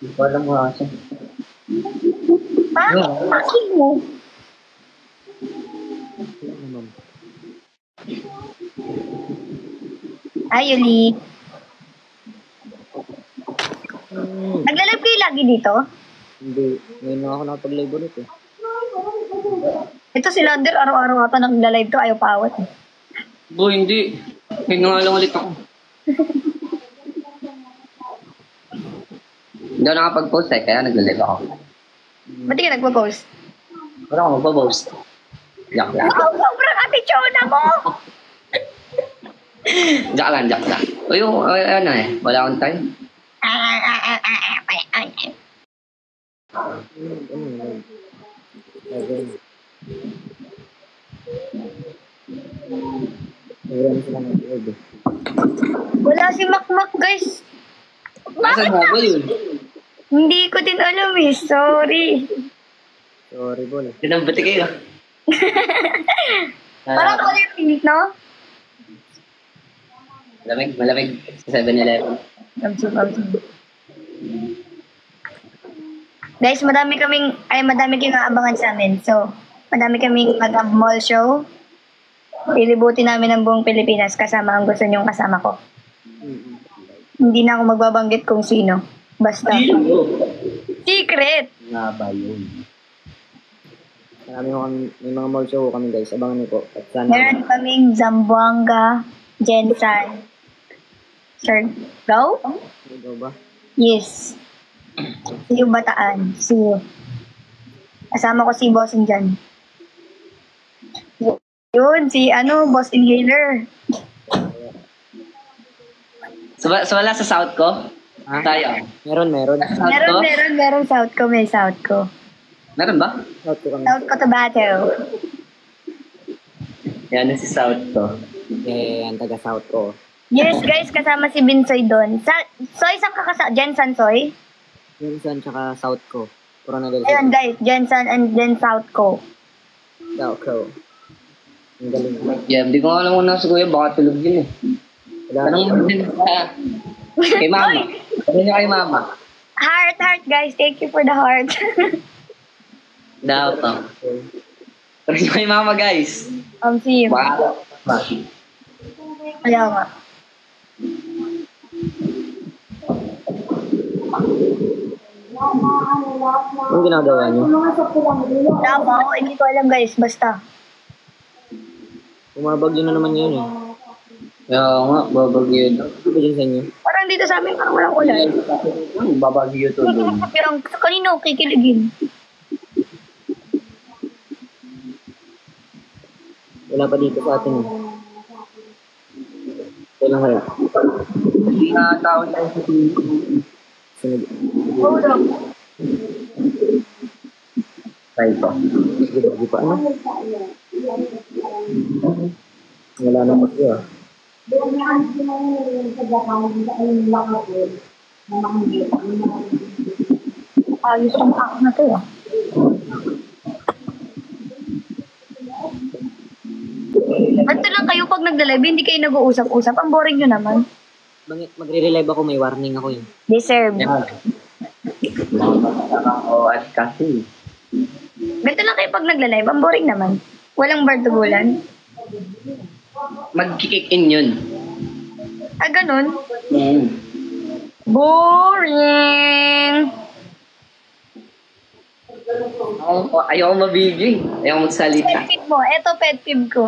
Hindi ko alam mo kasi. Bakit? Bakit mo? Ay, Yuli. Nagla-live kayo lagi dito? Hindi. Ngayon na ako nakapag-live ulit eh. Ito si Lander, araw-araw ata nagla-live to, ayaw paawat eh. Boy, hindi. Ngayon nga lang ulit ako. Hindi ako nakapag-post eh, kaya nag-live ako. Ba't di ka nagpo-post? Wala ako magpo-post. Joke lang. Wow, sobrang ati-chona mo! Joke lang. O yung, ano eh, wala akong time. Wala si Makmak, guys. Nasaan Bakit nga ba yun? Hindi ko din alam eh, sorry. Sorry, Bol. Dinambati kayo. Parang ko yung pinik, no? Malamig sa 7-Eleven. Kamsum. Guys, madami kayong aabangan sa amin. So, madami kaming mag-mall show. Lilibutin namin ang buong Pilipinas kasama ang gusto niyong kasama ko. Hindi na ako magbabanggit kung sino. Basta. Secret! Nga ba yun? May mga mall show kami guys. Abangan niyo po. At sana... Meron kaming Zamboanga, Jensan, Surigao? Ikaw ba? Yes. See you, Bataan. See you. Kasama ko si Bossing dyan. Yun, Boss Inhaler. So wala sa South ko? Ha? Tayo. Meron. South ko? Meron South ko, may South ko. Meron ba? Out ko kami. South ko Tabato. Yan si South ko. Eh, ang taga-south ko. Yes, guys, kasama si Binsoy doon. Soy, saan ka kasama? Jensan, Soy? Minsan, tsaka south ko. Coronadal Ayun, guys, Jensan and then South ko. South ko. Ang galing. Yeah, hindi ko alam kung nasa kuya, baka tulog yun eh. Tanong mo din sa... Kay mama. Tanong niya kay mama. Heart, guys. Thank you for the heart. Daw to. Tanong niya kay mama, guys. See you. Wow. Kaya nga. Anong ginagawa niyo? Tama ako, hindi ko alam, guys. Basta. Bumabagyo na naman yun eh. Kaya nga, babagyo to. Ano ba dyan sa inyo? Parang dito sa amin, parang walang ulan. Babagyo to doon. Pero kanino kikiligin? Wala pa dito sa atin eh. Kailan kaya? Hindi nga tao na sa Sunod. Hold up. Tayo to. Bagyo pa ano? Wala na bagyo ah. Ayos yung pack na to ah. Ganito lang kayo pag nagla-live, hindi kayo nag-uusap-usap. Ang boring nyo naman. Magre-relive ako, may warning ako yun. Deserve. Yan. Ako at kasi. Ganito lang kayo pag nagla-live, ang boring naman. Walang bardugulan. Mag-kick in yun. Ah, ganun? Mm. Boring! Ayaw mabigay. Ayaw magsalita. Pet peeve mo. Ito pet peeve ko.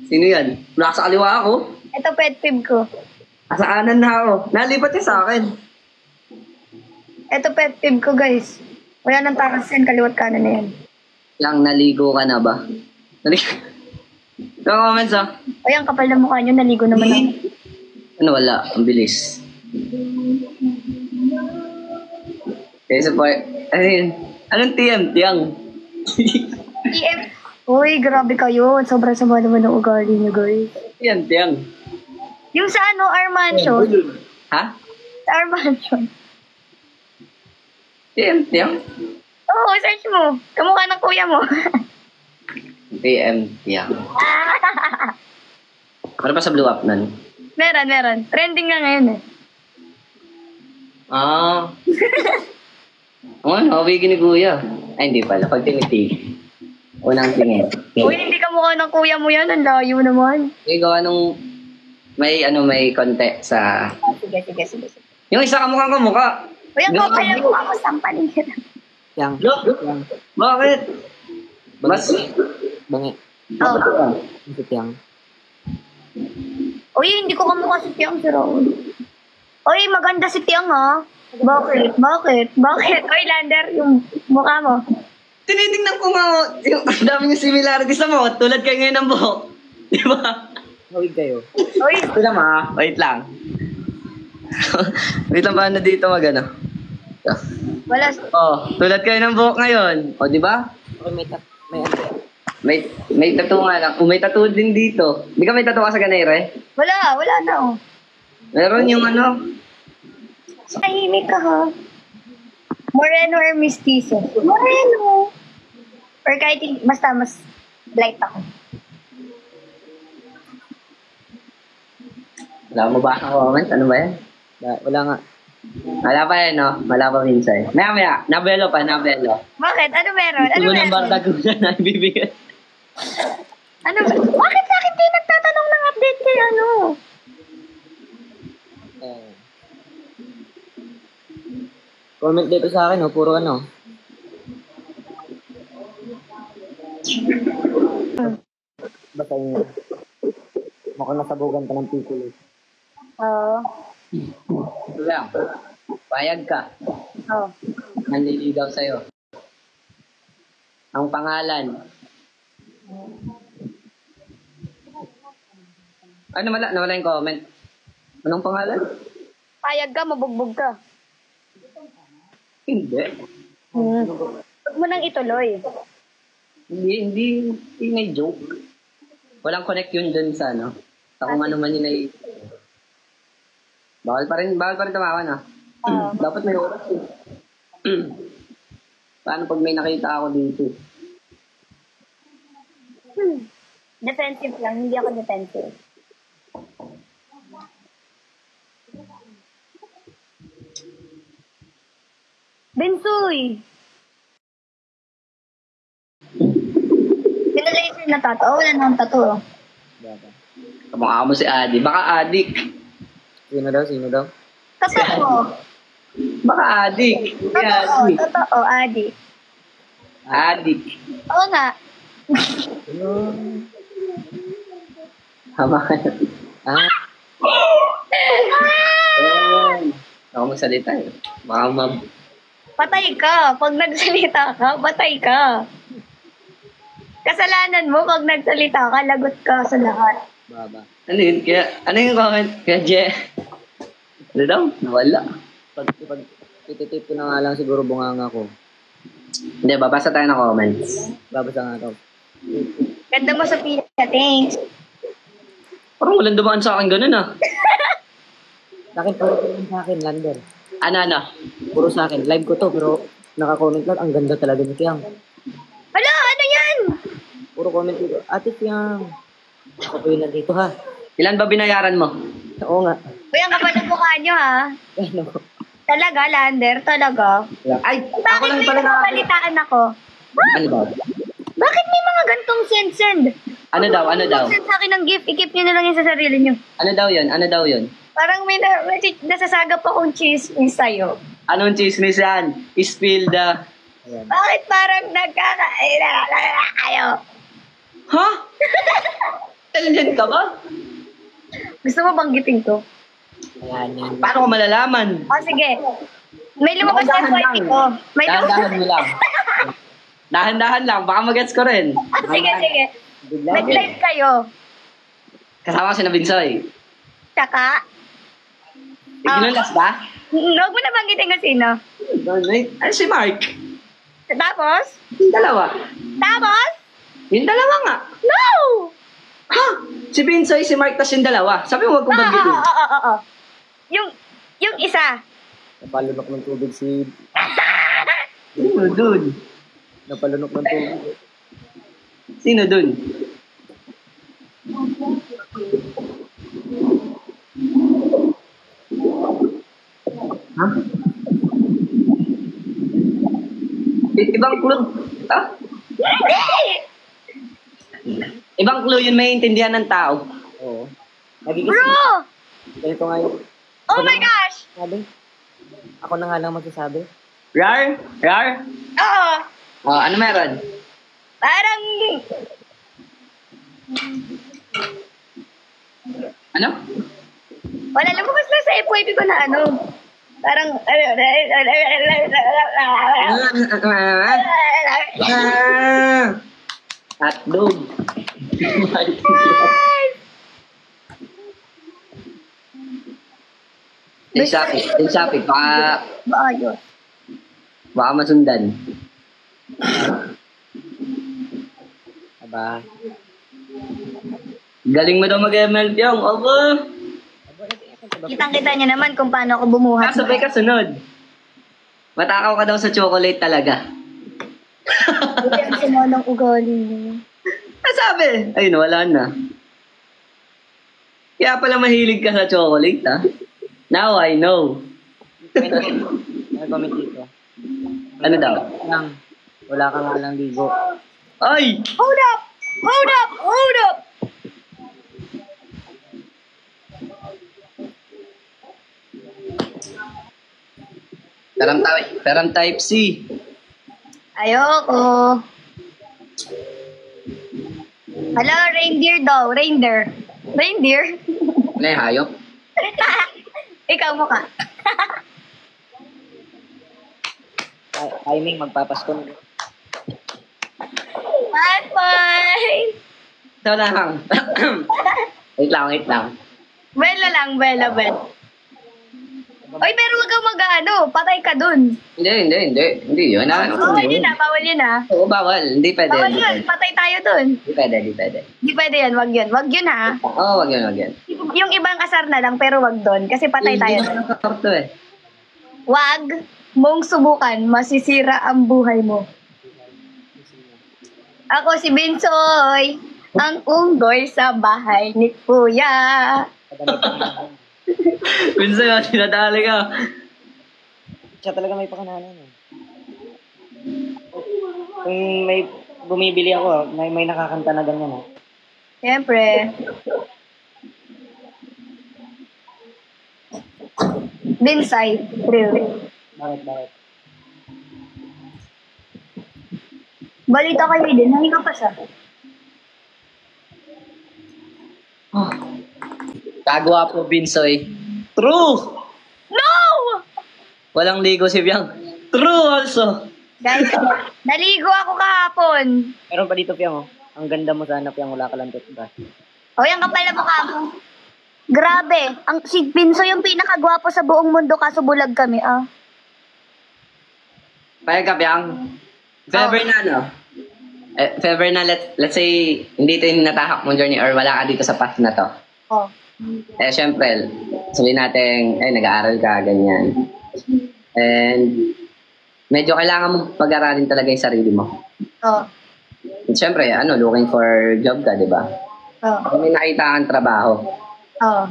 Sino yan? Nasa kaliwa ako. Ito pet peeve ko. Nasa kanan na ako. Nalipat niya sa akin. Ito pet peeve ko, guys. Wala nang takas yan, kaliwat kanan na yan. Lang, naligo ka na ba? Naligo. Ito comments ah. O yan, kapal na mukha nyo, naligo naman ako. Ano wala? Ang bilis. Kaysa po, ano yun? Anong TM? Tiyang. EM. Uy, grabe kayo. Sobrang sama naman ng ugali nyo, guys. Tiyang. Yung sa R Mansion. Ha? Sa R Mansion. Tiyang? Oo, search mo. Kamukha ng kuya mo. Tiyang. Ano pa sa blue up nun? Meron. Trending nga ngayon eh. Ah. Ano, hawigin ni kuya. Ay, hindi pala. Pag tinitig. Unang tingin. Uy, hindi ka mukha ng kuya mo yan. Ang layo naman. Ikaw, anong may konti sa... Sige. Yung isa kamukhang kamukha. Uy, ako kaya mukha mo sampaling kita. Yang. Look. Yang. Bakit? Mas... Bangi. Oh. Ang Yang. Uy, hindi ko kamukha si Tiang, si Raul. Uy, maganda si Tiang, ha? Bakit? Uy, Lander, yung mukha mo. Tinitingnan ko nga, yung ang dami yung similarities sa mo. Tulad kayo ngayon ng buhok. Di ba? Hawig kayo. Uy, Ito lang wait lang. Wait lang, paano dito magano? wala. Oh, tulad kayo ng buhok ngayon. O, di ba? Okay, may ano. May tattoo nga lang. May tattoo din dito. Di ka may tattoo ka sa ganayre? Wala na, oh. Meron yung ano. Tahimik ka, ha? Moreno or mestizo? Moreno. Or kahit, basta mas light ako. Wala mo ba ang comment? Ano ba yan? Wala nga. Wala pa yan, no? Wala pa minsan. Maya. Nabelo. Bakit? Ano meron? Gusto mo ng bardag ko na naibibigay. Bakit sa akin di nagtatanong ng update kay ano? Comment dito sa akin, puro ano. Basta yung mukhang nasabugan ka ng pickle. Oo. Ito lang. Payag ka. Oh. Nanliligaw sa'yo. Ang pangalan. Ay, nawala yung comment. Anong pangalan? Payag ka, mabugbog ka. Hindi. Huwag mo nang ituloy. Hindi may joke. Walang connect yun dun sa ano. Sa kung ano man yun ay... Bawal pa rin tumawa na. Dapat may oras eh. Paano pag may nakita ako dito? Defensive lang, hindi ako defensive. Bensoy! Pinalaser na tato. Oh, wala nang tato. Kamukha mo si Adi. Baka adik. Sino daw? Totoo. Baka adik. Si Adi. Totoo, Adi. Adik. Oo nga. Tama ka na. Ah, Ako magsalita eh. Baka Patay ka. Pag nagsalita ka, patay ka. Kasalanan mo pag nagsalita ka, lagot ka sa lahat. baba. Ano yun? Ano yung comment? Kaya Je. Ano daw? Nawala. Pag ititip ko na nga lang siguro bunganga ko. Hindi, babasa tayo ng comments. Babasa nga to. Ganda mo sa pila. Thanks. Parang walang dumaan sa akin ganun ah. Puro sa akin, Lander. Ano? Puro sa akin. Live ko to, pero naka-comment lang. Ang ganda talaga ni Tiang. Hala, ano yan? Puro comment dito. Ate Tiang. Ako yun nandito ha. Ilan ba binayaran mo? Oo nga. Uy, ang kapal ng mukha nyo, ha? Ano? Talaga, Lander, talaga. Ay, ako Bakit lang may pala na... nakabalitaan ako? Ano daw? Bakit may mga gantong send-send? Ano daw? Send sa akin ng gift, i-keep nyo na lang yan sa sarili nyo. Ano daw yun? Parang may nasasagap akong chismis sa'yo. Anong chismis yan? Spill the... Ayan. Bakit parang kayo? Ha? Intelligent ka ba? Gusto mo banggitin ko? Ayan yun. Paano ko malalaman? Sige. May lumabas na FYP ko. May Dahan-dahan mo lang. Dahan-dahan lang. Baka magets ko rin. Sige. Nag-live kayo. Kasama ko si Nabinsoy. Tsaka, Ignulas ba? huwag mo na banggitin kung sino. Ano si Mark? Tapos? Yung dalawa. Tapos? Yung dalawa nga. No! Ha? Si Binsoy, si Mark, tas yung dalawa. Sabi mo, wag kong banggitin. Oo. Yung isa. Napalunok ng tubig si... Sino dun? Napalunok ng tubig. Sino dun? Ha? Ibang clue. Ah? Ibang clue yun may intindihan ng tao. Oo. Nagiging Bro! ganito nga yung... Oh my gosh! Sabi? Ako na nga lang magsasabi. Rar? Rar? Oo. Oh, ano meron? Parang... Ano? Wala, lumabas lang sa FYP ko na ano. Parang... Hotdog. Yung Shopee, Maayos. baka masundan. Aba. Galing mo daw mag-ML, Pyong. Aba. Kitang-kita niya naman kung paano ako bumuhat. Sabay ka sunod. Matakaw ka daw sa chocolate talaga. Hindi ang sama ng ugali niya. Sabi? Ayun, wala na. Kaya pala mahilig ka sa chocolate, ha? Now I know. May comment dito. Ano daw? Wala ka nga lang ligo. Ay! Hold up! Hold up! Hold up! Taram type C. Ayoko. Hala, reindeer daw. Reindeer. Reindeer? Ano yung hayop? Ikaw mo ka. Timing, magpapasko na. Bye-bye! Ito lang. wait lang. Bella lang, Bella. Oy, pero wag kang mag-ano. Patay ka dun. Hindi yun. Bawal yun ah, bawal yun ah. Oo, bawal. Hindi pwede. Bawal yun, patay tayo dun. Hindi pwede. Di pwede yan, wag yun. Wag yun ha. Oo, wag yun. Yung ibang asar na lang, pero wag doon. Kasi patay tayo Hindi dun. naman kakarto eh. Wag mong subukan, masisira ang buhay mo. Ako si Binsoy, ang unggoy sa bahay ni Kuya. Minsan nga, tinadali ka. Siya talaga may pakananan eh. Kung may bumibili ako, may nakakanta na ganyan eh. Siyempre. Binsay, really. Bakit? Balita kayo din, nahinga pa siya. Kagwapo, Binsoy. True! No! Walang ligo si Biang. True also. Guys, naligo ako kahapon. Meron pa dito, Piang, oh. Ang ganda mo sana, Piang, wala ka lang toothbrush. O, yan kapal na mukha mo. Grabe, si Binsoy yung pinakagwapo sa buong mundo kaso bulag kami, ah. Payag ka, Biang. If ever na, no? If ever na, let's say, hindi ito yung natahak mong journey or wala ka dito sa path na to. Oh. Syempre, sabihin natin, nag-aaral ka, ganyan. And, medyo kailangan mong pag-aralin talaga yung sarili mo. Oh. And syempre, looking for job ka, di ba? Oh. Kung may nakita kang trabaho, Oh.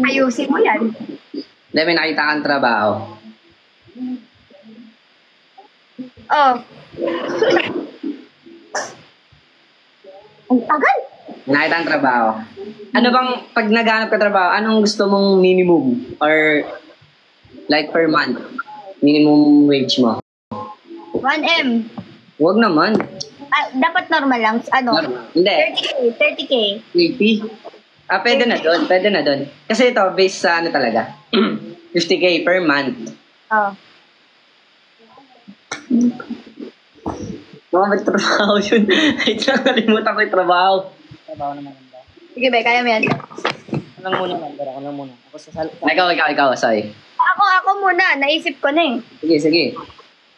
Ayusin mo yan. hindi, may nakita kang trabaho, Oh. Ang tagal. may nakita kang trabaho, ano bang, pag naghanap ka trabaho, anong gusto mong minimum? Or, like per month, minimum wage mo? 1M. Huwag naman. Dapat normal lang. Hindi. 30K. 80? Pwede na doon. Kasi ito, based sa talaga. 50K per month. Oh. Mga may trabaho yun. Wait lang, nalimutan ko yung trabaho. Trabaho naman ganda. Sige, be, kaya mo yan. Ako lang muna. Ako sa Ikaw, sorry. Ako muna. Naisip ko na eh. Sige.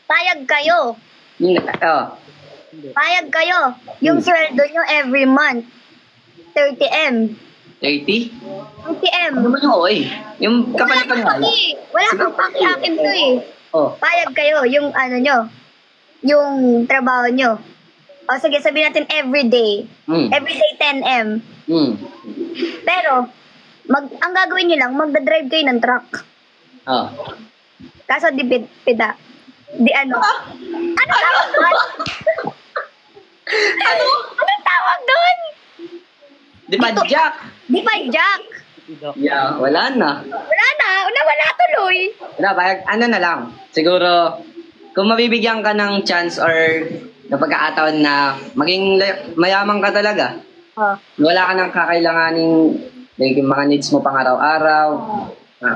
Payag kayo. Hindi. Payag kayo. Yung sweldo nyo every month. 30M. 30? 30M. Ano naman yung OA? Yung Wala kapalitan kang nga. paki. Wala kang paki akin to eh. Oh. Payag kayo. Yung nyo. Yung trabaho nyo. O sige, sabihin natin everyday. Everyday 10M. Pero, ang gagawin nyo lang, magdadrive kayo ng truck. Oh. Kaso di pida. Di ano? Ano tawag doon? Anong tawag doon? Di ba, Jack? Di ba, Jack? Yeah, wala na. Wala na. Wala tuloy. Wala, ano na lang. Siguro, kung mabibigyan ka ng chance or na pagkakataon na maging mayaman ka talaga, Oh. wala ka nang kakailanganing like, yung mga needs mo pang araw-araw,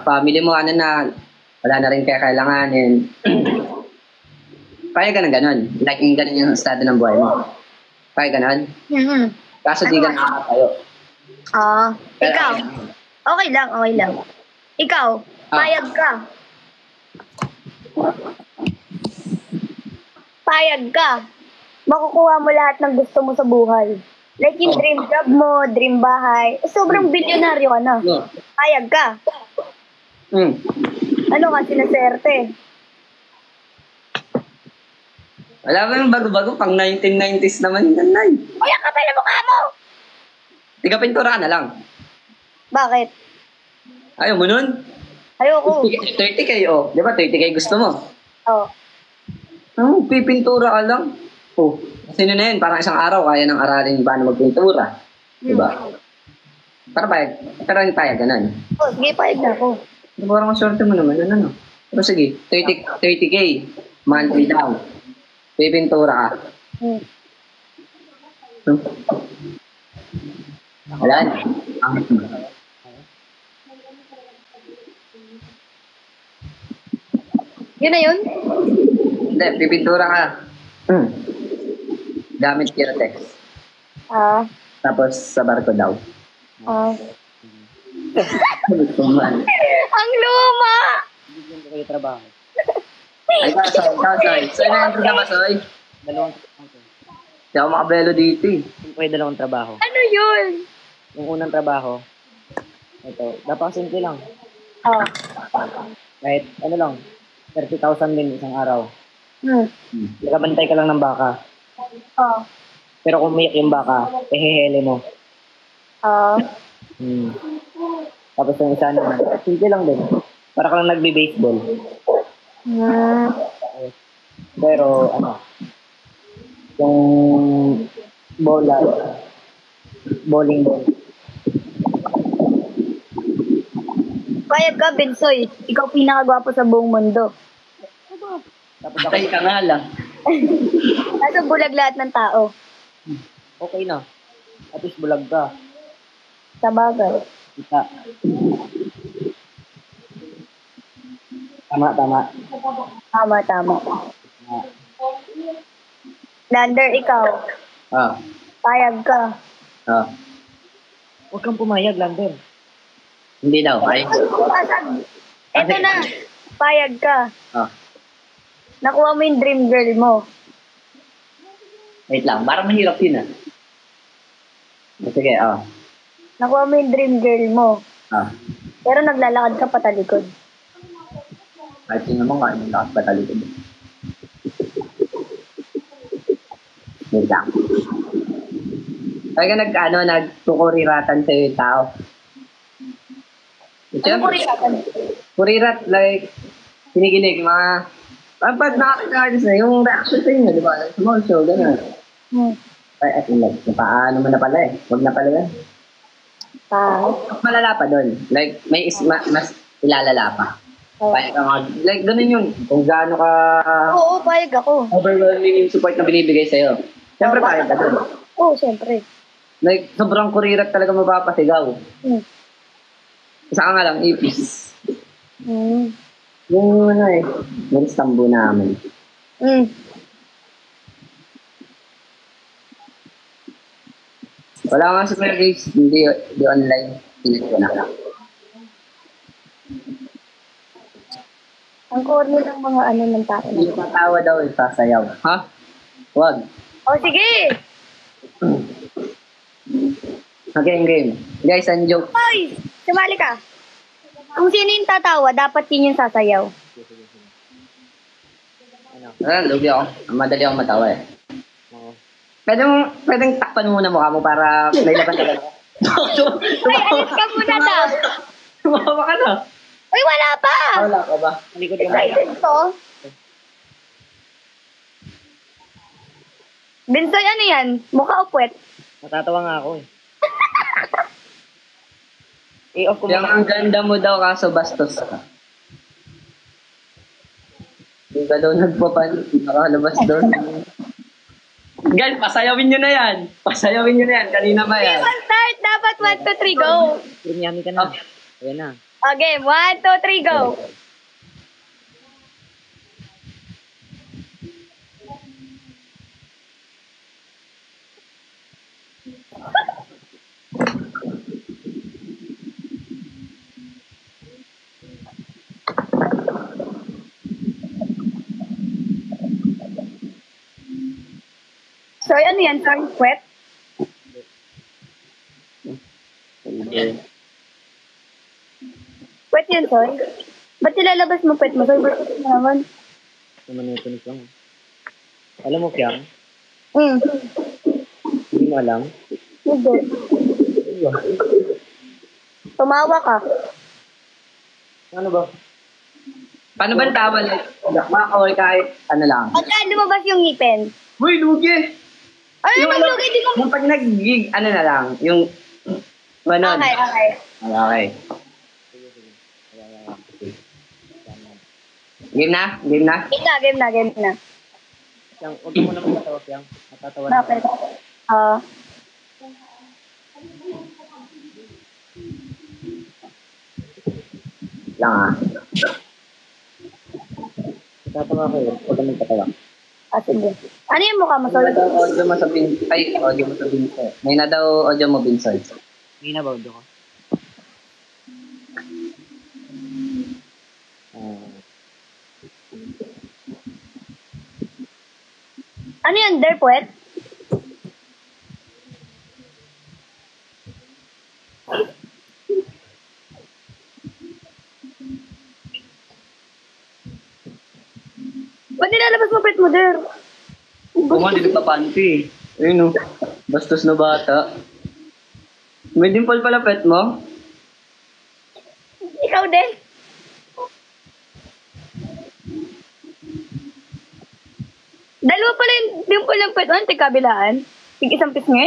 family mo, ano na, wala na rin kaya kailanganin. Kaya ka na ganun. Like, yung ganun yung estado ng buhay mo. Kaya ganun. Mm-hmm. Kaso di ka nakakatayo. Ikaw. Okay lang. Ikaw, payag ka. Payag ka. Makukuha mo lahat ng gusto mo sa buhay. Like yung dream job mo, dream bahay. Sobrang bilyonaryo ka na. No. Payag ka. Ano ka, sinaserte? Wala ba yung bago-bago? Pang 1990s naman yan, Nay. Kaya ka pala mukha mo! Tiga-pintura ka na lang. Bakit? Ayaw mo nun? Ayoko. 30K, oh. Di ba 30K gusto mo? Oh. Pipintura ka lang. Oh, sino na yun? Parang isang araw kaya nang aralin paano magpintura. Di ba? Para payag. Pero yung payag, ganun. Oh, sige, payag na ako. Parang ang swerte mo naman. Ano? Pero sige, 30K. Monthly daw. Pipintura ka. Wala na. Angit mo. Yun na yun? Hindi, pipintura ka. Gamit Kiratex. Tapos sa barko daw. Ang luma! Bigyan ko kayo trabaho. Ay, sorry. Soy, na-enter ka ba, Soy? Dalawang trabaho. Hindi ako makabelo dito eh. Bigyan ko kayo dalawang trabaho. Ano yun? Yung unang trabaho, ito, dapat simple lang. Kahit, ano lang, 30,000 din isang araw. Nakabantay ka lang ng baka. Pero kung umiyak yung baka, ehehele mo. Tapos yung isa naman, simple lang din. Para ka lang nagbe-baseball. Pero, ano, yung bola, bowling ball. Payag ka, Bensoy. Ikaw pinakagwapo sa buong mundo. Tapos ako, Patay ka nga lang. Nasa bulag lahat ng tao. okay na. At least bulag ka. Sa bagay. Kita. Tama. Tama. Lander, ikaw. Payag ka. Huwag kang pumayag, Lander. Hindi daw. Ay. Eto na. Payag ka. Nakuha mo yung dream girl mo. Wait lang. Parang mahirap yun ah. Sige, Nakuha mo yung dream girl mo. Pero naglalakad ka patalikod. Kahit sino mo nga, yung lakas patalikod. Wait lang. Kaya ka nagkukuriratan sa'yo yung tao. Ano kuriyatan? Kurirat, like, kinikilig, mga, pag nakakita na, yung reaction sa inyo, di ba? Like, small show, gano'n. Ay, like, paano mo na pala eh. Huwag na pala yan. Mas malala pa doon. Like, mas ilalala pa. Like, ganun yun. Kung gaano ka Oo, payag ako. overwhelming yung support na binibigay sa'yo. Siyempre, payag ka doon. Oo, siyempre. Like, sobrang kurirat talaga mapapasigaw. Isa ka nga lang, ipis. Yung nagstambo namin. Wala nga sa mga guys, hindi online. Pilit ko na. Ang corny ng mga ano ng tao. Hindi matawa daw, sasayaw. Ha? Wag. Sige! Game. Guys, ang joke. Hoy! Sumali ka. Kung sino yung tatawa, dapat yun yung sasayaw. Lugi ako. Madali akong matawa eh. Pwedeng takpan muna mukha mo para may laban talaga. Ay, alis ka muna daw. Tumawa ka na. Uy, wala pa! Wala ka ba? Malikod ka muna. Excited to. Binsoy, ano yan? Mukha o puwet? Natatawa nga ako eh. I-off ko Yung muna. ang ganda mo daw kaso bastos ka. Yung ka daw nagpapanik, nakalabas doon. Guys, pasayawin nyo na yan. Pasayawin nyo na yan. Kanina ba yan? Game start! Dapat 1, 2, 3, go! Premiami ka na. Ayan na. Okay, 1, 2, 3, go! Soy, ano yan? Soy, puwet? Puwet yan, Soy. Ba't nilalabas mo puwet mo? Soy, versus mo naman. Namanitinis lang. Alam mo, Piang? Hmm. Hindi mo alam. Hindi. Tumawa ka. Ano ba? Paano ba ang tama like? Or kahit ano lang? Pagka lumabas yung ngipin. Uy, lugi! Ay, Yung naman lugi, di ko... Yung pag nag-gig, ano na lang? Yung, ganon. Okay, okay. Okay. Game na? Game na? Game na, game na, game na. Piang, huwag mo naman matatawa, Piang. Matatawa na. Bakit? Lang ah. Matatawa ko yun. Huwag ka magpatawa. Sige. Ano yung mukha mo, May na Soy? daw audio mo sa Vincent. Ay, audio mo sa Vincent. May na daw audio mo, Vincent. Hindi na ba, ko? Ano yun, Der Puwet? Ba't nilalabas mo puwet mo, Der? Kung nga, hindi pa panty. Ayun o. Bastos na bata. May dimple pala pet mo? Ikaw din? Dalawa pala yung dimple ng puwet mo, yung tigkabilaan. Yung isang pisngi.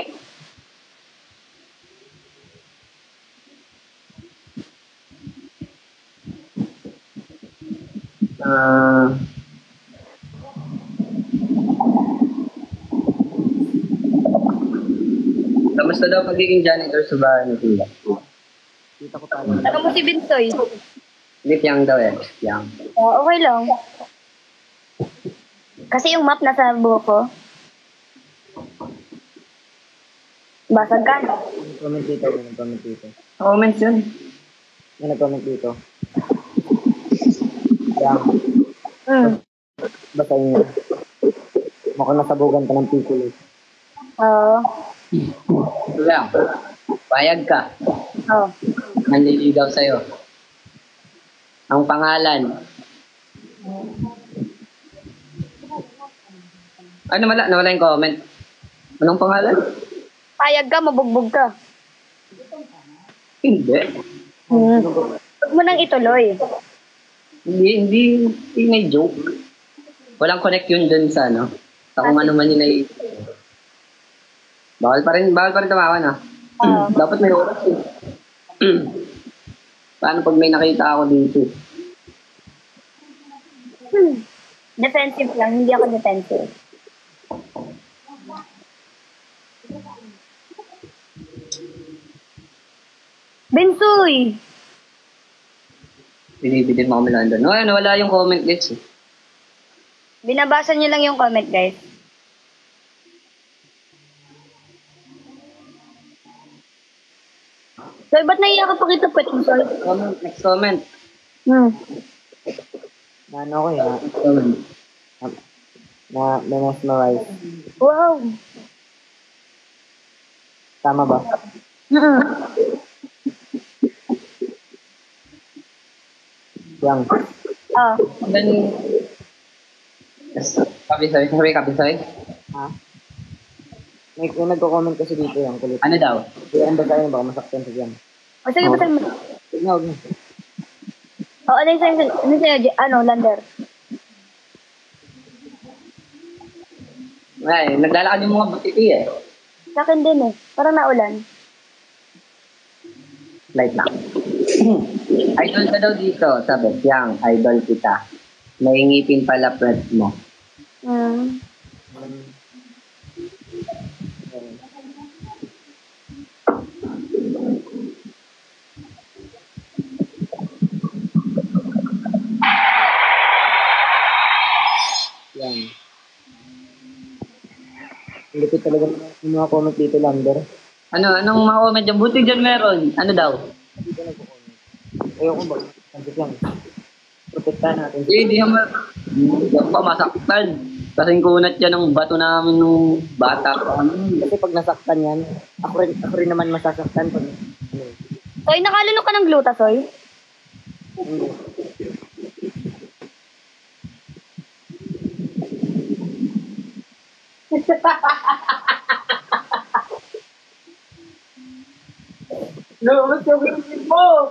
Kamusta daw pagiging janitor sa bahay ni Tila? Kita ko tayo. Ano mo si Binsoy? Hindi, Piang daw eh. Piang. Okay lang. Kasi yung map nasa buhok ko. Basag ka na. Nag-comment dito. Nag-comment dito. Comments yun. May nag-comment dito. Piang, basta yun. Mukhang nasabugan ka ng pickle. Oo. Ito lang. Payag ka. Oo. Nanliligaw sa'yo. Ang pangalan. Ano nawala yung comment? Anong pangalan? Payag ka, mabugbog ka. Hindi. Huwag mo nang ituloy. Hindi may joke. Walang connect yun dun sa ano. Sa kung ano man yun ay... Bawal pa rin tumawa na. Dapat may oras eh. Paano pag may nakita ako dito? Defensive lang, hindi ako defensive. Binsoy! Binibidin mo kami London. No, nawala yung comment list eh. Binabasa niyo lang yung comment, guys. So, ba't naiya ka pakita puwet mo, Soy? Next comment. Na ano ko yun, Next comment. na mesmerize. Wow! Tama ba? Piang, Then, yes. Kapisoy. ha? May nagko-comment kasi dito yung kulit. Ano daw? Kaya ang basahin baka masaktan sa diyan. O, sige, basahin mo. Tingnan mo. Ano yung sa'yo, Lander? Ay, naglalakad yung mga butiti eh. Sa akin din eh. Parang naulan. Light lang. Idol ka daw dito, sabi. Yang, idol kita. May ngipin pala friend mo. Hmm. Yan. Ang lupit talaga ng mga comment dito, Lander. Anong mga comment dyan? Buti dyan meron. Ano daw? Dito nagko-comment. Ayoko ba? Sabi lang. Protektahan natin. Hindi naman. Hindi pa masaktan. Kasing kunat yan ng bato namin nung bata pa. Kasi pag nasaktan yan, ako rin naman masasaktan pag Soy, nakalunok ka ng gluta, Soy? hindi. Lumabas ka bitin mo!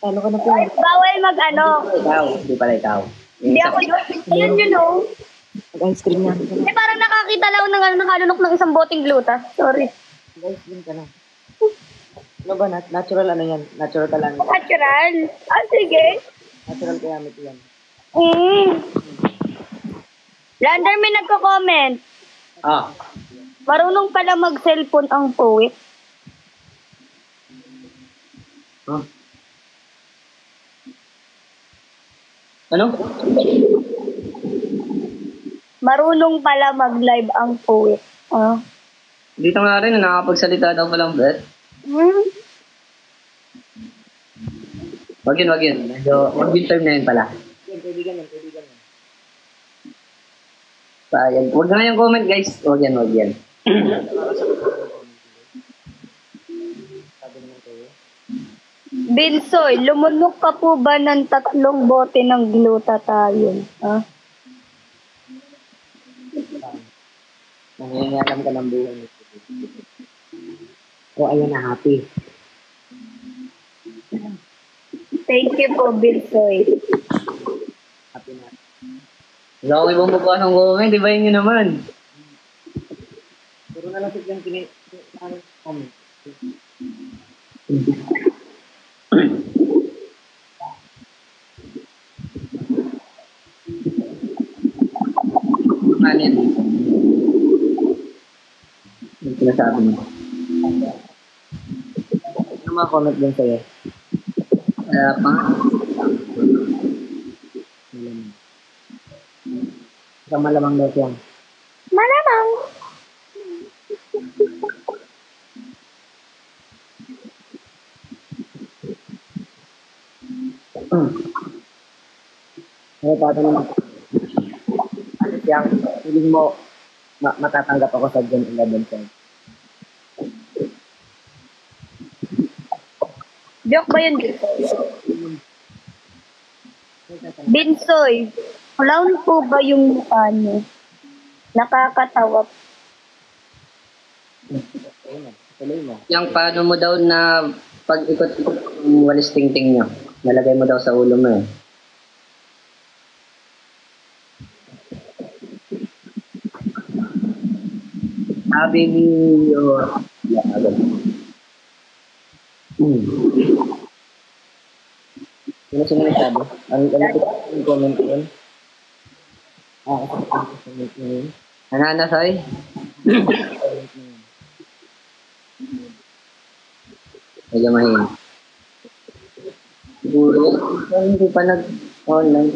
Ano ka na po? Ay, bawal mag-ano. Ikaw. Hindi pala ikaw. Hindi ako doon. Ayun yun, oh. Mag-ice cream na. Eh, parang nakakita lang ng nakalunok ng isang boteng gluta. Sorry. Mag-ice cream ka na. Ano ba? Natural ano yan? Natural calamity. Natural. Ah, sige. Natural calamity yan. Lander, may nagko-comment. Ah. Marunong pala mag-cellphone ang poet. Huh? Ano? Marunong pala mag-live ang poet. Ah. Dito nga rin, nakakapagsalita daw palang bet. Wag yun. Medyo, wag yung term na yun pala. Yan, kaibigan yan. Sayang. Wag na yung comment, guys. Wag yan. Sabi naman kayo. Binsoy, lumunok ka po ba ng 3 bote ng glutathione? Ah? Nangyayari ka ng buhay nito. O, ayan na, happy. Thank you po, Binsoy. Happy na. Wala akong ibang babae ng comment. Di ba yun naman? Puro na lang yung comment. Ano yan? Ano sinasabi mo? Ano mga comment din sa'yo? Isang malamang daw siyang. Malamang. Ano tatanong? Ano siyang, feeling mo, matatanggap ako sa Gen 11 sa'yo? Joke ba yun, Binsoy? Binsoy, clown po ba yung mukha niyo? Nakakatawa. Tuloy mo. Yung paano mo daw na pag-ikot-ikot yung walis tingting nyo. Nalagay mo daw sa ulo mo eh. Sabi ni... Sino nagsabi? Ano yung comment yun? Kasi yung comment na yun. Nananasoy? Medyo mahin. Siguro, hindi pa nag-online.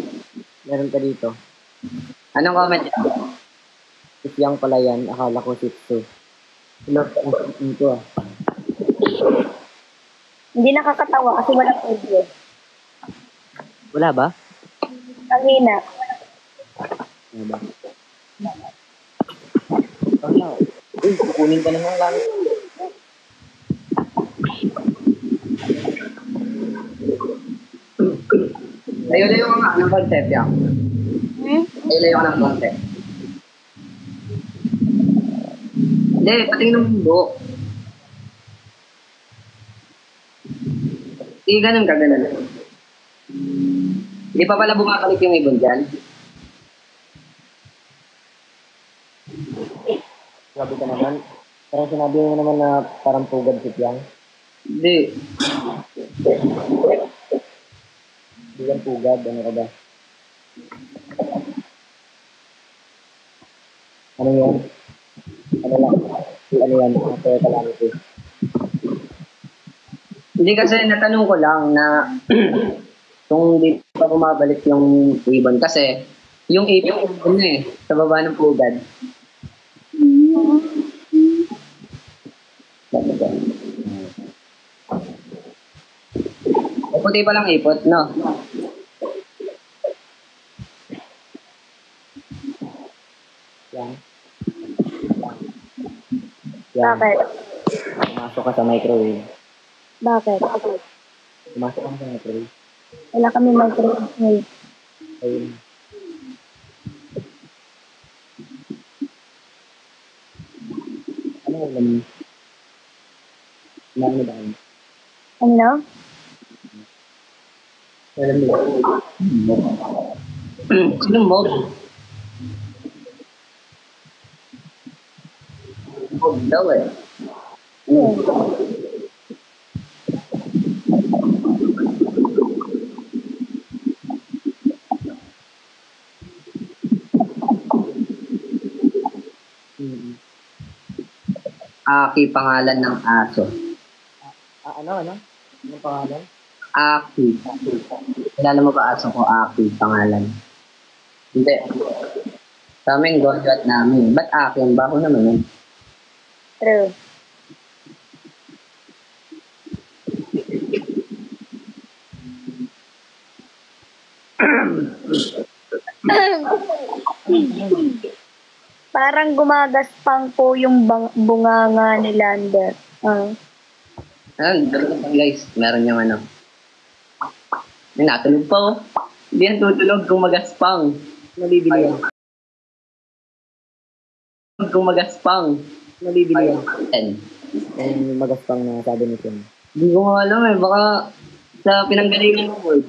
Meron ka dito. Anong comment yan? Siyang pala yan. Akala ko sitso. Lord, ang sitso ko ah. Hindi nakakatawa kasi walang audio. Wala ba? Ang hina. Wala ba? Wala. Uy, kukunin ka na ng langit. Layo-layo ka nga ng concept yan. Layo-layo ka ng concept. Hindi, patingin ng mundo. Hindi ganun ka, ganun. Hindi pa pala bumabalik yung ibon dyan. Sabi ka naman. Parang sinabi mo naman na parang pugad si Piang. Hindi. Hindi yan pugad. Ano ka ba? Ano yan? Ano lang? Ano yan? After calamity. Hindi kasi natanong ko lang na kung di pa bumabalik yung ibon. Kasi yung ibon ano sa baba ng pugad. Puti pa lang ipot, no? Yan. Yan. Bakit? Pumasok ka sa microwave. Bakit? Pumasok ka sa microwave. Wala kami microwave. Ayun. Ano ulam? Ano ba? Ano? Alam mo. Sinong mob? Mob daw eh. Ano? Aki pangalan ng aso. Ano? Anong pangalan? Aki. Kilala mo ba aso ko? Aki pangalan. Hindi. Sa amin, godot namin. Ba't Aki? Ang baho naman yun. True. Parang gumagaspang po yung bunganga ni Lander. Ayan, dalawa lang guys. Meron yung ano. Ay, natulog pa oh. Hindi yan tutulog kung magaspang. Nabibili yan. Kung magaspang. Nabibili yan. Yan. Yung magaspang na sabi ni Tim. Hindi ko nga alam eh. Baka sa pinanggalingan ng word.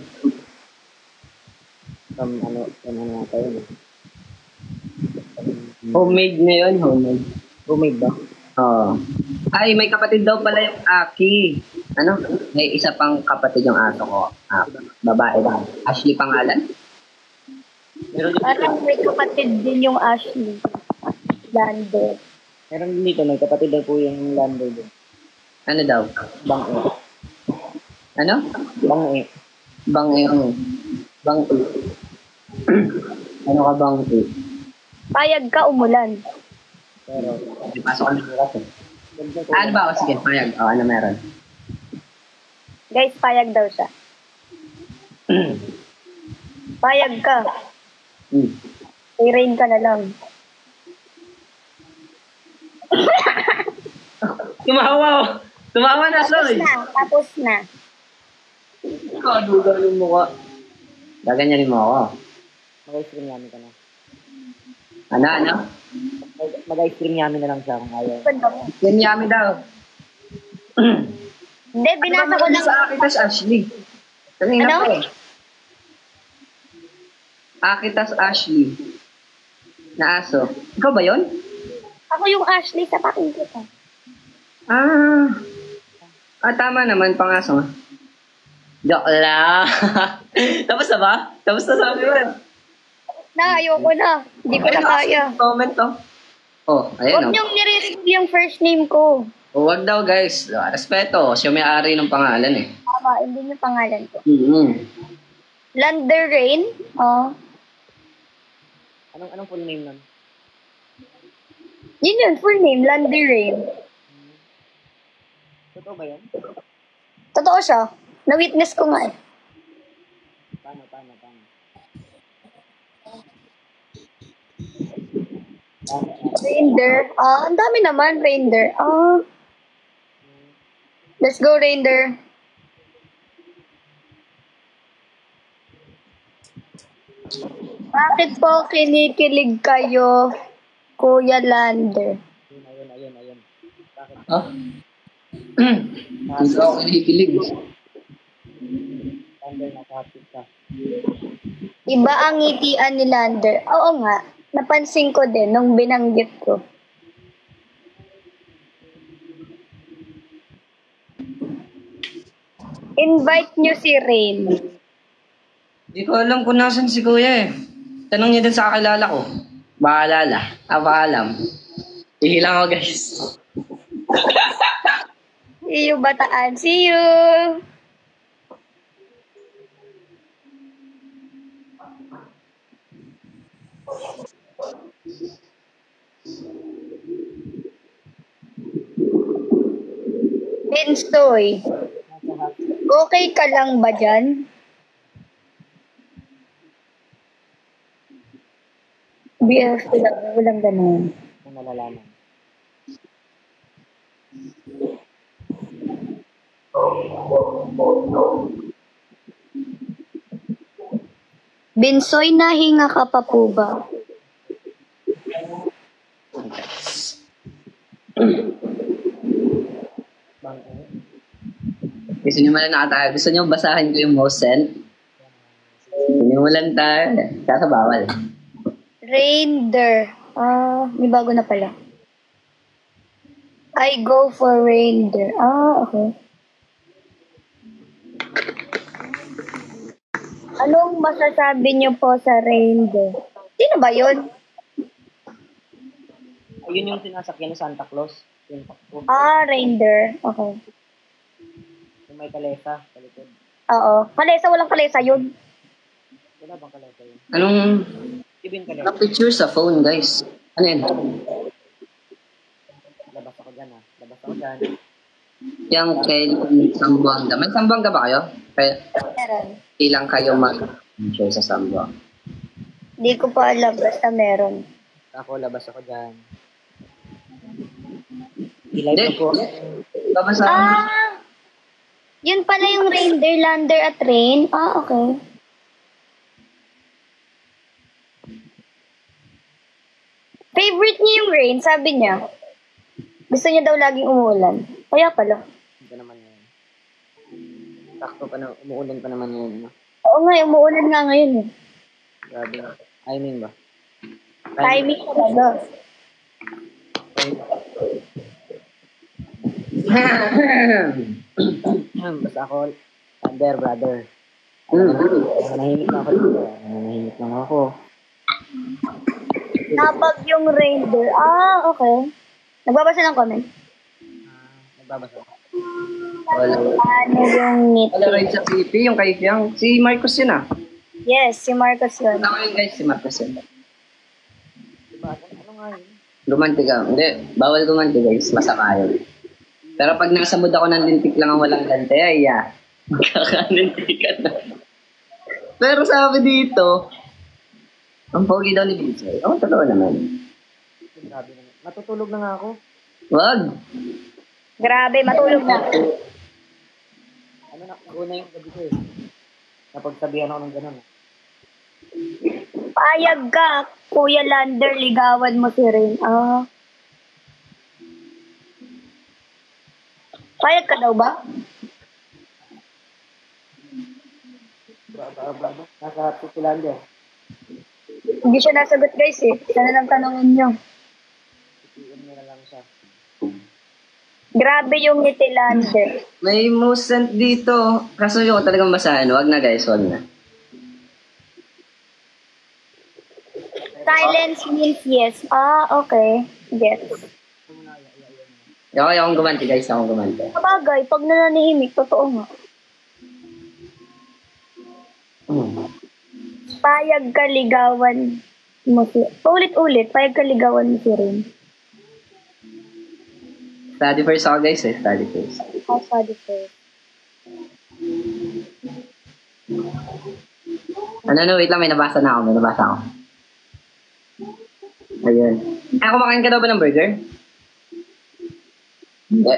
From ano nata yun. Homemade na yun, homemade. Homemade ba? Oo. Ay, may kapatid daw pala yung Aki. Ano? May isa pang kapatid yung aso ko. Babae ba? Ashley pangalan? Parang may kapatid din yung Ashley. Lander. Meron din dito, may kapatid daw po yung Lander din. Ano daw? Bang-e. Ano? Bang-e. Bang-e. Bang-e. Ano ka bang-e? Payag ka umulan. Pero, Di pasok ka ng bukas eh. Ano ba? Sige, payag. O, ano meron? Guys, payag daw siya. Payag ka. I-rain ka na lang. Tumawa! Tumawa na, Soy! Tapos na. Ikaw, duga yung mukha. Gaganyanin mo ako. mag-ice cream yamin ka na. Ano? Mag-ice cream yamin na lang siya kung ayaw. Yan yummy daw. Hindi, binasa ko lang. Sa Akitas Ashley. Kanina Ano? po. Akitas Ashley. Na aso. Ikaw ba yun? Ako yung Ashley sa pakinggan. Tama naman, pangaso. Joke lang. Tapos na ba? Tapos na sabi mo. Ayoko na. Hindi ko na kaya. Comment to. Oh, ayan Huwag niyong nire-review yung first name ko. Huwag daw guys. Respeto. Siya may-ari ng pangalan eh. Tama, hindi yung pangalan ko. Mm-hmm. Lander Rain. Anong full name nun? Yun, full name. Lander Rain. Totoo ba yun? Totoo siya. Na-witness ko nga eh. Paano? Rainder. Ang dami naman, Rainder. Let's go, Rainder. Bakit po kinikilig kayo, Kuya Lander? Ayun. Bakit? Hindi ako kinikilig. Lander, nakahapit ka. Iba ang ngitian ni Lander. Oo nga, napansin ko din nung binanggit ko. invite nyo si Rain. Hindi ko alam kung nasan si Kuya eh. Tanong niya din sa kakilala ko. Baalala. Paalam. Ihilang ako guys. See you, Bataan. See you! Bensoy, okay ka lang ba dyan? BF, walang ganun. Kung nalalaman. Bensoy, nahinga ka pa po ba? Gusto niyo man nakatayo. Gusto niyo basahin ko yung most sent? Sinimulan tayo. Kasa bawal. Reindeer. May bago na pala. I go for reindeer. Okay. Anong masasabi niyo po sa reindeer? Sino ba yun? Ayun yung sinasakyan ni Santa Claus. Yung takbo. Reindeer. Okay. Yung may kalesa sa likod. Oo. Kalesa, walang kalesa yun. Wala bang kalesa yun? Anong Ibin kalesa. picture sa phone, guys? Ano yan? Labas ako dyan ah. Labas ako dyan. Yung kay Sambuanga. May Sambuanga ba kayo? Kaya Meron. ilang kayo mag-show sa Sambuanga? Hindi ko pa alam. Basta meron. Ako, labas ako dyan. I-live ko. Babasa. Yun pala yung reindeer, lander at rain. Okay. Favorite niya yung rain, sabi niya. Gusto niya daw laging umuulan. Kaya pala. Ito naman yun. Sakto pa na, umuulan pa naman yun. No? Oo nga, umuulan nga ngayon eh. Grabe nga. Timing ba? Timing talaga. Basta ako, under, brother. Nanahimik na ako dito. Nanahimik lang ako. Nabag yung reindeer. Okay. Nagbabasa ng comment. Nagbabasa. Wala. Ano yung ngiti? Wala rin sa CP, yung kay Fiang. Si Marcos yun ah. Yes, si Marcos yun. Ako yun guys, si Marcos yun. Diba? Ano nga yun? Romantic ka. Hindi, bawal romantic guys. Masama yun. Pero pag nasa mood ako ng lintik lang ang walang gante, ay magkakanintikan na. Pero sabi dito, ang pogi daw ni Binsay. Totoo naman. Grabe naman. Matutulog na nga ako. Wag! Grabe, matulog na. Ano na, una yung gabi ko eh. Napagsabihan ako ng gano'n. Payag ka, Kuya Lander, ligawan mo si Rain. Payag ka daw ba? Bravo. Nasa hati sila dyan. Hindi siya nasagot guys eh. Sana lang tanongin nyo. PM mo na lang siya. Grabe yung ngiti Lander. May most sent dito. Kaso yung talagang basahin. Wag na guys, wag na. Silence means yes. Okay. Yes. Akong gumanti guys, akong gumanti. Sabagay, pag nananahimik, totoo nga. Payag ka ligawan mo si... Ulit-ulit, payag ka ligawan mo si Rain. Study first ako guys eh. Study first. Sorry first. Wait lang. May nabasa na ako. Ayun. Kumakain ka daw ba ng burger? Hindi.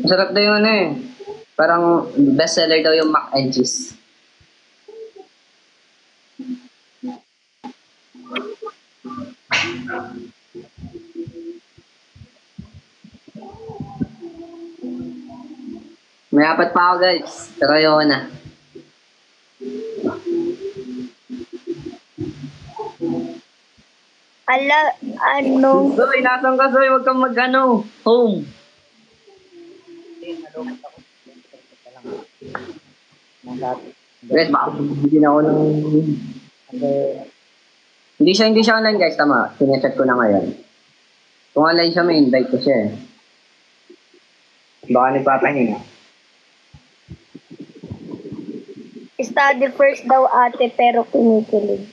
Masarap daw yung parang bestseller daw yung mac and cheese. May 4 pa ako guys. Pero ayoko na. Anong... Zoy, nasan ka Zoy? Huwag kang home. Nalungkot ako. Guys, baka hindi na ako ng... Hindi siya online guys, tama. Sinecheck ko na ngayon. Kung online siya, may invite ko siya eh. Baka nagpapahinga. Study first daw ate pero kinikilig.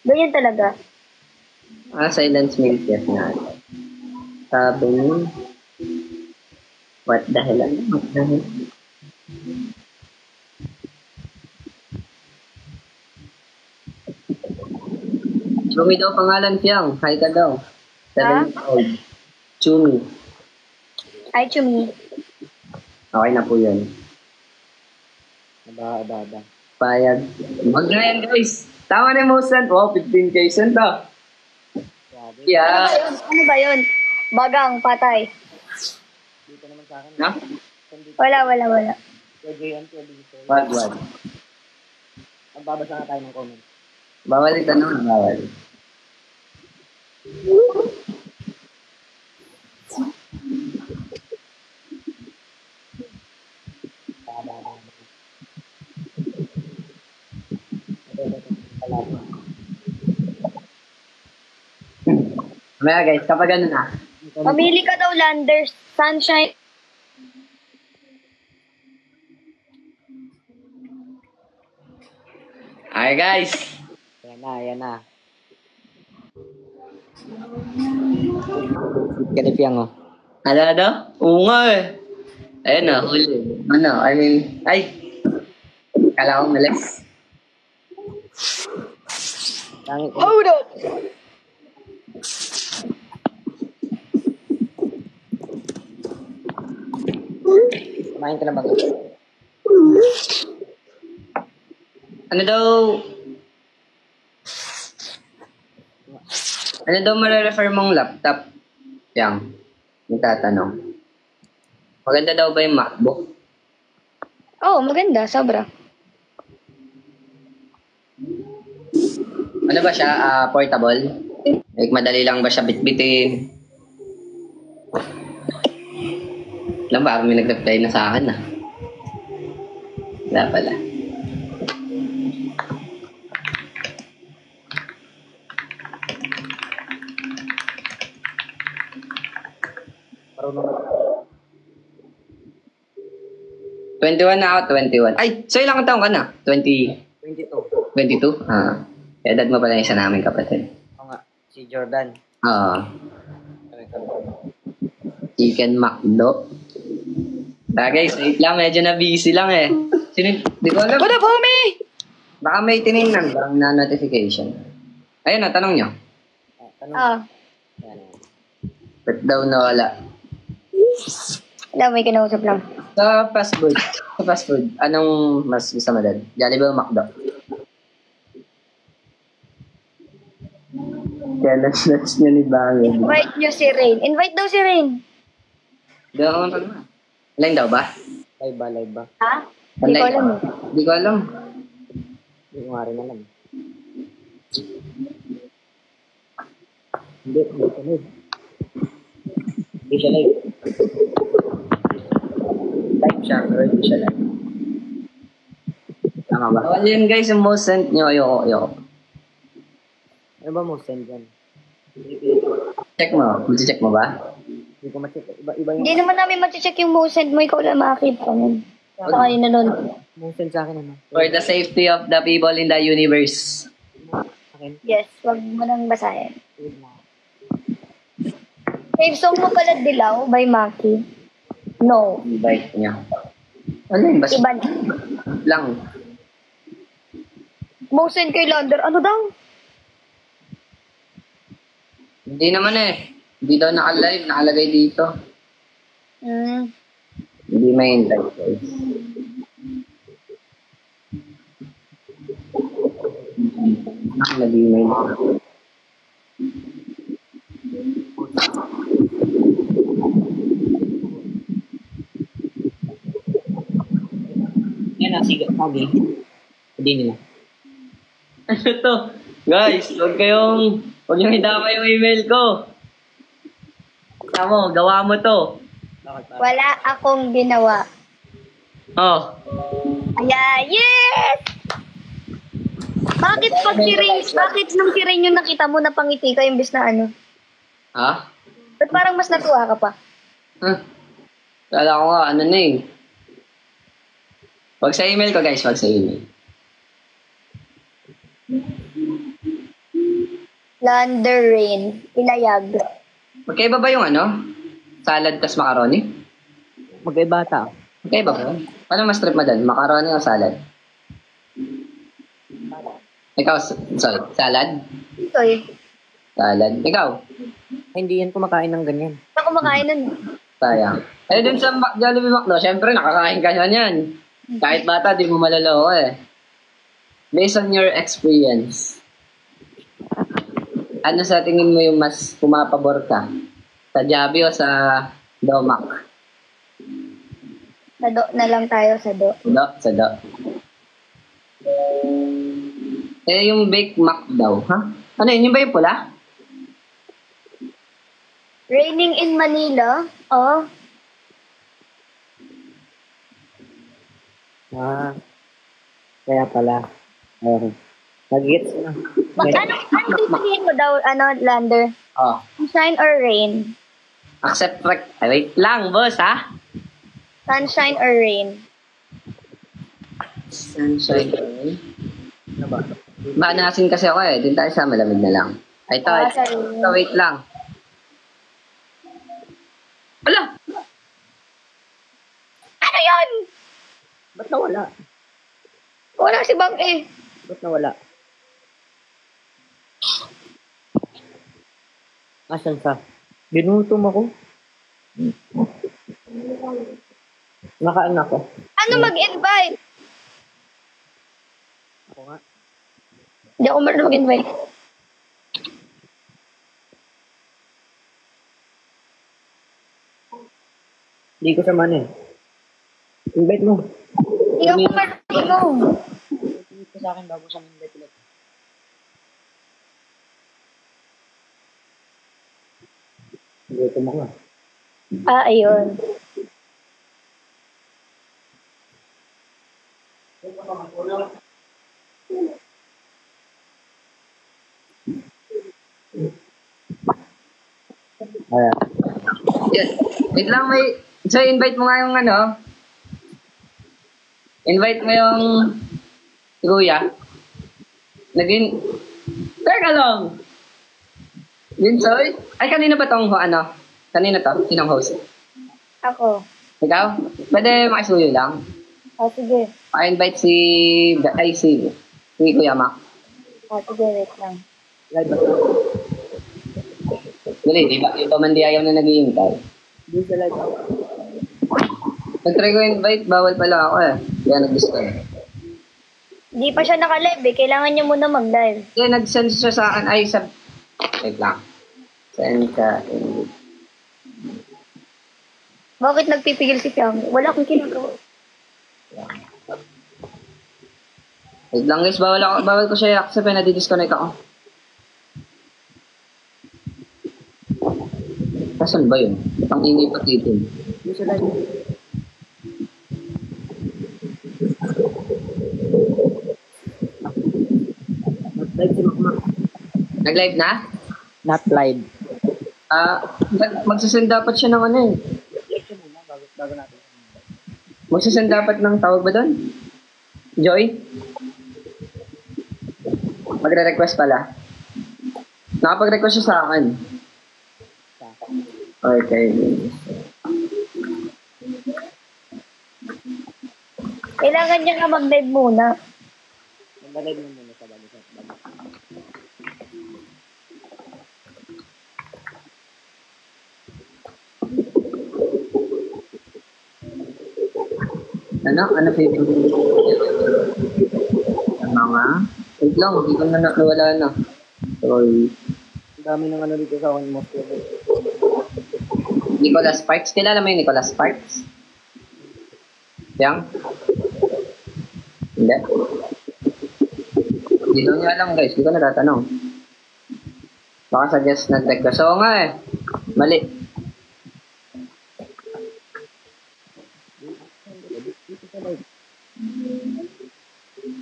Ganyan talaga. Silence means yes na. Sabi niyo, what the hell? What the hell? Chumi daw pangalan siyang. Hi ka daw. 7 years old. Chumi. Ay, Chumi. Okay na po yun. Aba. Payag. Wag na yan guys. Tama na yung most sent. Wow, 15K sent ah. Yeah. Ano ba yun? Bagang, patay. Dito naman sa akin. Na? Wala. Wag. Magbabasa na tayo ng comment. Bawal ito naman. Bawal. Mamaya guys, kapag ano na. Pamili ka daw, Landers. Sunshine. Hi guys. Ayan na. Kanipiyang oh. Ano? Oo nga eh. Ayun na, huli. Ay. Kala kong malas. Hold up! Kumain ka na ba? Ano daw mare-refer mong laptop? Yang, nagtatanong. Maganda daw ba yung MacBook? Oh, maganda. Sobra. Ano ba siya? Portable? Like, madali lang ba siya bitbitin? Alam ba, may nag-reply na sa akin ah. Wala pala. Marunong na. 21 na ako, 21. Ay, so ilang taong ka na? 20? 22. 22? Edad mo pala yung isa namin kapatid. Oo nga. Si Jordan. Oo. Chicken McDo. Guys, wait lang. Medyo na busy lang eh. Di ko alam. What up, homie? Baka may tinignan lang na notification. Ayun na, tanong nyo. Ah. Ba't daw nawala? Wala, may kinausap lang. Sa fast food, anong mas gusto mo doon? Jollibee o McDo? Kaya nas niya ni Bangin. Invite nyo si Rain. Invite daw si Rain. Di ako naman. Line daw ba? Live ba? Ha? Hindi ko alam eh. Hindi ko alam. Hindi ko nga rin alam. Hindi siya live. Live siya, pero hindi siya live. Tama ba? Bawal yun guys, yung most sent nyo. Ayoko. Ano ba mo send dyan? Check mo. Check mo ba? Hindi ko ma-check. Iba yung Hindi naman namin mag-check yung mo send mo. Ikaw lang makakita nun. Saka yun na nun. mo send sa akin ano. For the safety of the people in the universe. Akin. Yes, wag mo nang basahin. Wait na. Save song mo pala Dilaw by Maki. No. Invite niya. Ano yun? Basta Iba na. lang. Mo send kay Lander. Ano daw? Hindi naman eh. Hindi daw naka-live. Nakalagay dito. Hindi may invite guys. Nakalagay may invite. Yan na, sige. Kagi. Hindi nila. Ano to? Guys, huwag niyong idama yung email ko. Tama, gawa mo to. Bakit ba? Wala akong ginawa. Oh. Yeah, yes! Bakit pag si Rain, bakit nung si Rain yung nakita mo napangiti ka imbes na ano? Ha? Ba't parang mas natuwa ka pa? Kala ko nga, ano na eh. Wag sa email ko guys, wag sa email. Lander Rain, ilayag. Magkaiba ba yung ano? Salad tas macaroni? Magkaiba ata. Magkaiba ba? Paano mas trip mo dun? Macaroni o salad? Ikaw, sorry, salad? Sorry. Salad. Ikaw? Hindi yan kumakain ng ganyan. Ako kumakain nun. Sayang. Eh, dun sa Jollibee McDo, syempre nakakain ka na yan. Kahit bata, di mo malaloko eh. Based on your experience, ano sa tingin mo yung mas pumapabor ka? Sa Jollibee o sa Domac? Sa do na lang tayo, sa do. Sa Do. Eh, yung Bake Mac daw, ha? Ano yun? Yung ba yung pula? Raining in Manila? Oh. Ah, kaya pala. Nag-gets na. Ano pipiliin mo daw, Lander? Oh. Sunshine or rain? Accept rec. Ay, wait lang, boss, ha? Sunshine or rain? Sunshine. Ano ba? Maanasin kasi ako eh. Din tayo sa malamig na lang. Ay, sorry. wait lang. Ala! Ano yun? Ba't nawala? Wala si Bang eh. Ba't nawala? Asan ka? Ginutom ako. Nakaan ako. Ano mag-invite? Ako nga. Hindi ako marunong mag-invite. Hindi ko samahan eh. Invite mo. Hindi ako marunong. Invite ko sa akin bago sa invite ulit. Ginutom ako nga. Ayun. Ayan. Yes. Wait lang, So, invite mo nga yung ano. Invite mo yung kuya. Teka lang. Vinsoy? Ay, kanina ba tong ano? Kanina to? Sinong host? Ako. Ikaw? Pwede makisuyo lang. Sige. Pa-invite si Kuya Mac. Sige, wait lang. Live ba? Dali, di ba? Iba man di ayaw na nag-iintay. Hindi sa live ako. Nag-try ko invite, bawal pala ako eh. Kaya nag-disconnect. Hindi pa siya naka-live eh. Kailangan niya muna mag-live. Kaya nag-send siya sa akin, wait lang. Send ka. Bakit nagpipigil si Piang? Wala akong ginagawa. Wait lang guys, bawal ko siya i-accept eh, nadi-disconnect ako. Kasan ba yun? Pang-ingay pati ito. Hindi sa live. Nag-live si Makmak. Nag-live na? Not live. Magsasend dapat siya ng ano eh. Live siya muna bago natin. Magsasend dapat ng tawag ba doon? Joy? Magre-request pala. Nakapag-request siya sa akin. Okay. Kailangan niya nga mag-live muna. Mag-live mo muna sa bago. Ano favorite? Mga? Wait lang, hindi ko na nawala na. Sorry. Ang dami ng ano dito sa akin most favorite. Nicholas Sparks. Kilala mo yung Nicholas Sparks? Yang? Hindi. Hindi daw niya alam guys. Hindi ko natatanong. Baka suggest nag-request. Oo nga eh. Mali. Dito sa live.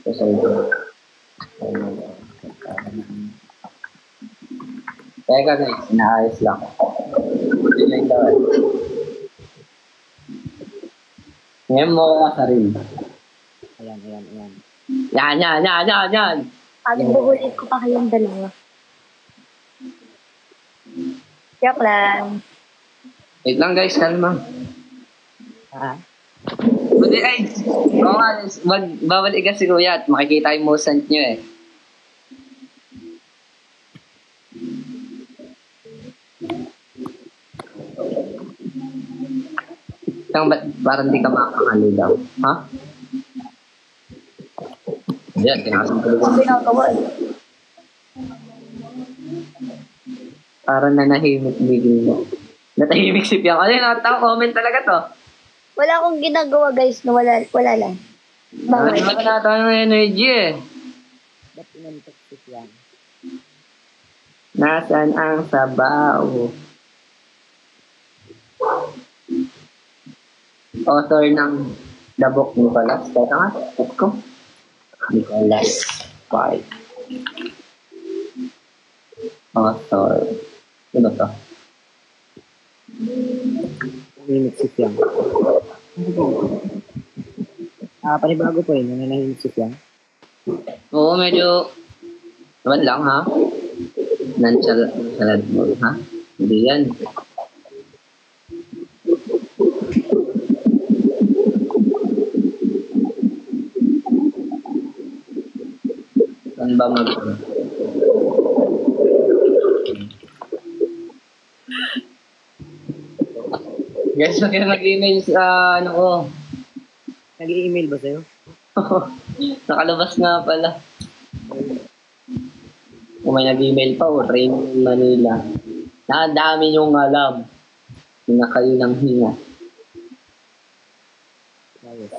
So, teka guys, inaayos lang. Hindi lang daw. Ngayon mo ka rin. Ayan. Yan. Pag buhulit ko pa kayong dalawa. Joke lang. Wait lang guys, kalma. Ha? Buti ay, oo nga, babalik ka si Kuya at makikita yung musant nyo eh. Ba't parang di ka makakaligaw? Ha? Yan, kinakasin ko lang. Ang ginagawa eh. Parang nanahimik bigay mo. Natahimik si Piang. Ano yun, comment talaga to. Wala akong ginagawa guys na wala lang. Bakit? Wala na tayo ng energy eh. Ba't inantok si Piang? Nasaan ang sabaw? Author ng The Book Nicholas. Teka nga, check ko. Nicholas 5. Author. Ano to? Nanahimik si Piang. Panibago po yun, nanahimik si Piang. Oo, medyo... Naman lang, ha? Nonchalant mo, ha? Hindi yan. Saan ba Guys, wag ka nag-email sa ano ko. Nag-i-email ba sa'yo? Nakalabas nga pala. Kung may nag-email pa, Rain Manila. Nakadami niyong alam. Na kayo ng hinga. Ayos.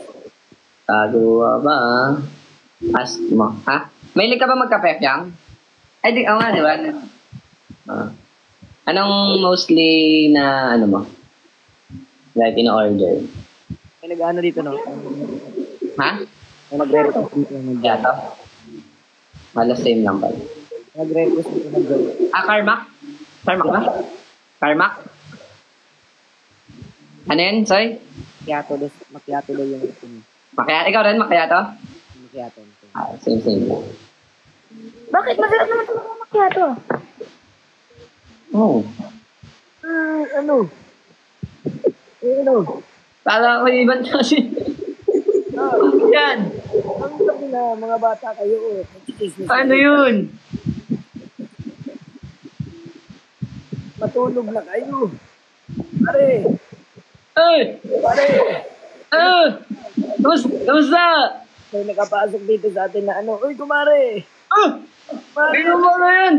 Kagawa ba? Ask mo. Ha? Mahilig ka ba magkape, Piang? Ay, di nga, di ba? Anong mostly na, ano mo? Like in-order? May nag-ano dito, no? Ha? May nagre-request dito ng Yato? Malas same lang pala. Nagre-request dito ng girl. Carmack? Carmack ba? Carmack? Ano yan, Soy? Macchiato daw yung gusto niya. Makaya, ikaw rin, Makayato? Macchiato. Same lang. Bakit masarap naman ito mga macchiato? Oo. Ano? Ano? Para ko ibang kasi. Yan. Ang sabi na mga bata kayo, Ano yun? matulog na kayo. Pare! Ay! Pare! Kamusta? May nakapasok dito sa atin na ano, uy, kumare! Ano mo na yan?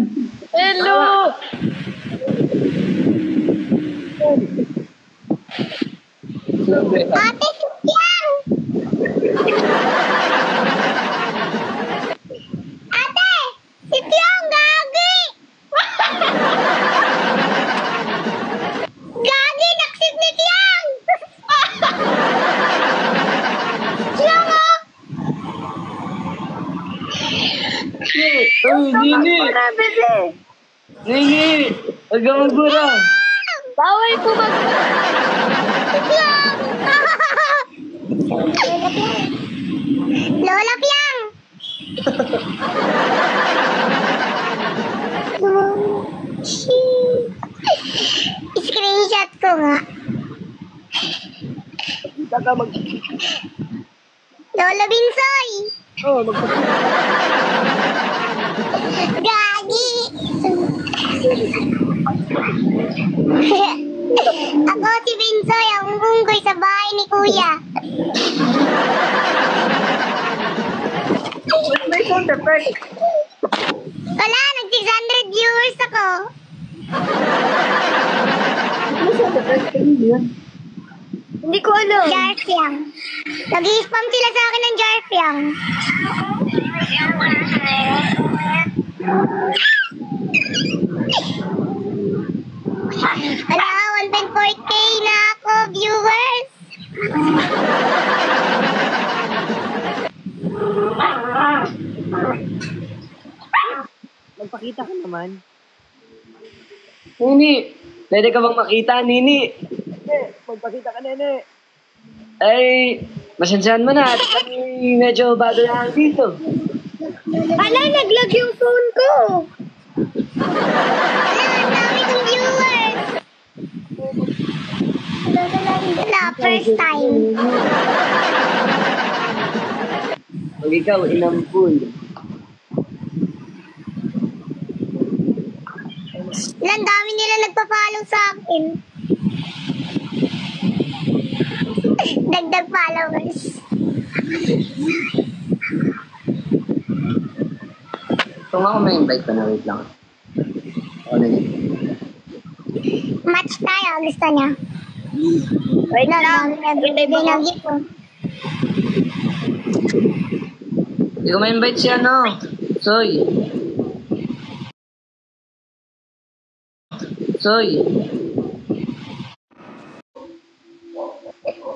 Hello! Ate, Piang! Ate! Si Piang, gagi! Gagi, naksip ni Piang! Piang, oh! Ay, Nini! bebe! Nini! Huwag ka magmura! Bawal ko mag... Piang! Lola Piang! Screenshot ko nga. Kita ka Lola Binsoy! Gagi! Ako si Binsoy, ang unggoy sa bahay ni Kuya. May sound effect! Wala, nag-600 viewers ako. May sound effect kanina yan. Hindi ko alam. Jarfiang. Nag-i-spam sila sa akin ng Jarfiang. Hala, 1.4k na ako, viewers. Magpakita ka naman. Nini, pwede ka bang makita, Nini? Magpakita ka, nene. Ay, masensyahan mo na at kami medyo bago lang dito. Hala, naglag yung phone ko. Hala, ang dami kong viewers. Wala, first time. Pag ikaw, inampun. Ilang dami nila nagpa-follow sa akin. Dagdag followers. Kung ako may invite ko na, wait lang. Ano yun? Match tayo, gusto niya. Wait lang, everyday binagi ko. Hindi ko ma-invite si ano. Soy. Soy.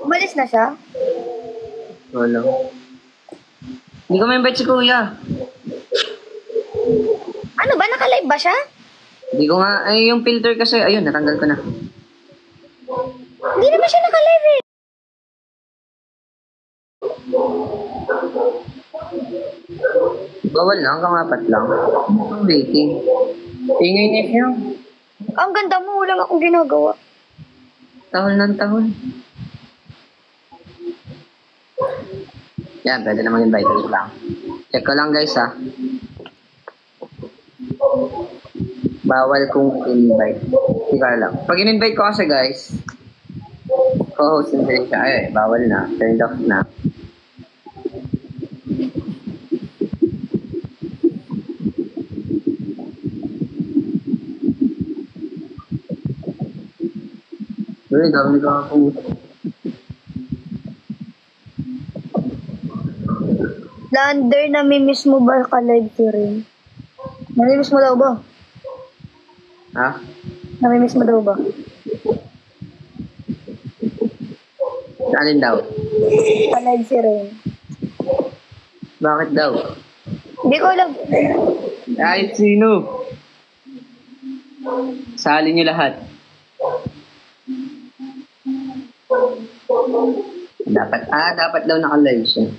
Umalis na siya? Wala. Hindi ko ma-invite si Kuya. Ano ba, naka-live ba siya? Hindi ko nga, ay yung filter kasi, ayun, natanggal ko na. Hindi naman siya naka-live eh. Bawal lang, kamapat lang. Waiting. Ingay niya siya. Ang ganda mo, wala akong ginagawa. Tahol ng tahol. Yan, pwede na mag-invite. Wait lang. Check ko lang guys ha. Bawal kong invite. Hindi ka lang. Pag in-invite ko kasi guys, co-host din siya. Ay, bawal na. Turned off na. Uy, dami ka ako. Lander, namimiss mo ba ka-live si Rin? Namimiss mo daw ba? Ha? Namimiss mo daw ba? Alin daw? Ka-live si Rin. Bakit daw? Hindi ko alam. Kahit sino. Sali niyo lahat. Dapat daw naka-live siya.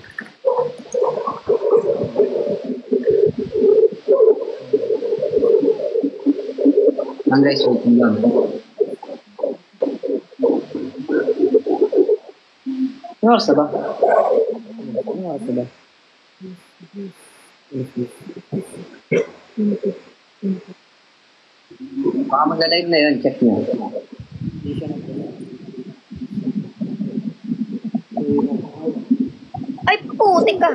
Lang guys, waiting lang. Ano oras na ba? Ano oras na ba? Baka mag-live na yun, check nyo. Hindi siya nag-live. Ay, putik ka.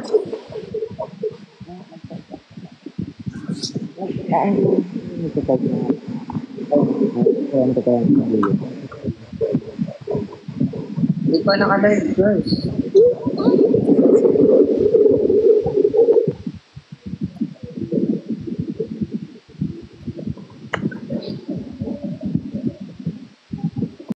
Nagtatag na. Ayan, Hindi pa naka-live guys.